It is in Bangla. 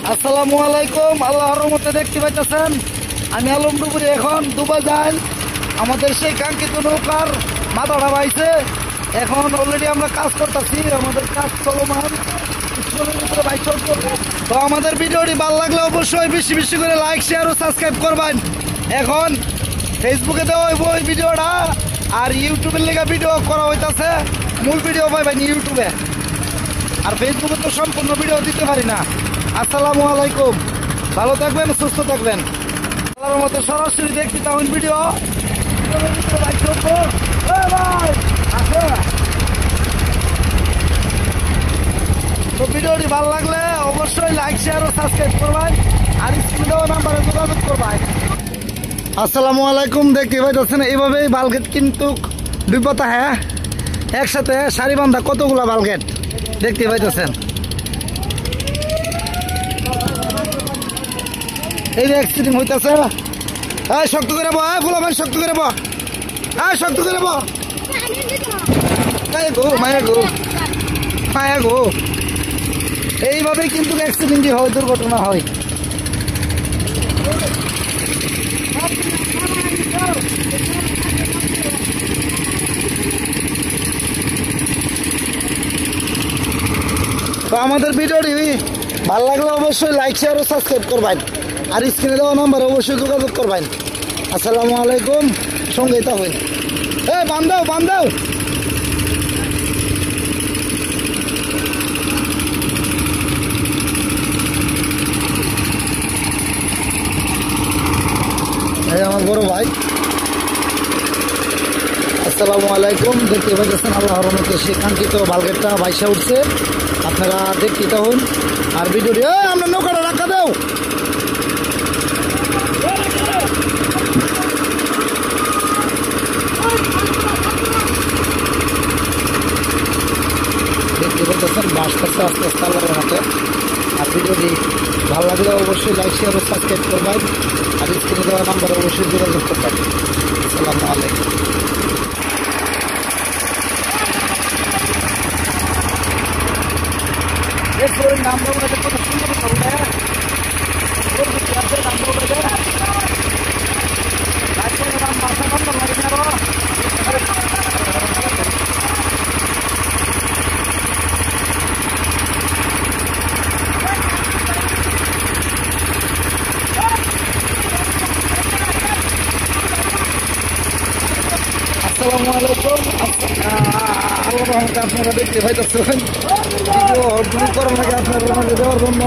আসসালামু আলাইকুম। আল্লাহর রহমতে দেখতে পাইতেছেন আমি আলমডুবুরি এখন দুবাই যাই। আমাদের সেই কাঙ্ক্ষিত নৌকার মাথাটা পাইছে। এখন অলরেডি আমরা কাজ করতেছি, আমাদের কাজ চলমান। তো আমাদের ভিডিওটি ভালো লাগলে অবশ্যই বেশি বেশি করে লাইক, শেয়ার ও সাবস্ক্রাইব করবেন। এখন ফেসবুকে দেওয়া হইব ওই ভিডিওটা, আর ইউটিউবের লেগে ভিডিও করা হইতাছে। মূল ভিডিও পাইবেন ইউটিউবে, আর ফেসবুকে তো সম্পূর্ণ ভিডিও দিতে পারি না। আসসালামু আলাইকুম, ভালো থাকবেন, সুস্থ থাকবেন। আল্লাহর মতো সরাসরি দেখতে তখন ভিডিও। তো ভিডিওটি ভালো লাগলে অবশ্যই লাইক, শেয়ার ও সাবস্ক্রাইব করবেন, আর স্ক্রিনে দেওয়া নাম্বারে যোগাযোগ করবেন। আসসালামু আলাইকুম। দেখতে পাইতেছেন এইভাবেই বালগেট কিন্তু দুই পাতা, হ্যাঁ একসাথে সারি বান্ধা কতগুলা বালগেট দেখতে পাইতেছেন। এই যে অ্যাক্সিডেন্ট হইতেছে। শক্ত করে বো, ফুলাবেন শক্ত করে বো, শক্ত করে বো। গো মায়া গো, মায়া গো। এইভাবেই কিন্তু অ্যাক্সিডেন্টই হয়, দুর্ঘটনা হয়। তো আমাদের ভিডিওটি ভালো লাগলে অবশ্যই লাইক, শেয়ার ও সাবস্ক্রাইব করবেন, আর স্ক্রিনে দেওয়া নাম্বার অবশ্যই যোগাযোগ করবেন। আসসালামু আলাইকুম, সঙ্গেই থাকবেন। বান্ধাও বান্ধাও। এই আমার বড় ভাই। আসসালামু আলাইকুম। দেখতে পাচ্ছেন আল্লাহর রহমতে সেই কাঙ্ক্ষিত বালগেটটা ভাইসা উঠছে। আপনারা দেখতে থাকুন আর ভিডিওটি। আমরা নৌকাটা রাখা দাও। দেখতে পাচ্ছেন বাসটাছে আস্তে আস্তে আল্লাহর রহমতে। আর ভিডিওটি ভালো লাগলে অবশ্যই লাইক, শেয়ার ও সাবস্ক্রাইব করবেন, আর স্ক্রিনে দেওয়া নাম্বারে অবশ্যই যোগাযোগ করবেন। আসসালামু আলাইকুম। আসসালামু আলাইকুম। আপনারা দেখতে পাইতেছেন ভিডিও করার আগে আপনার দেওয়ার জন্য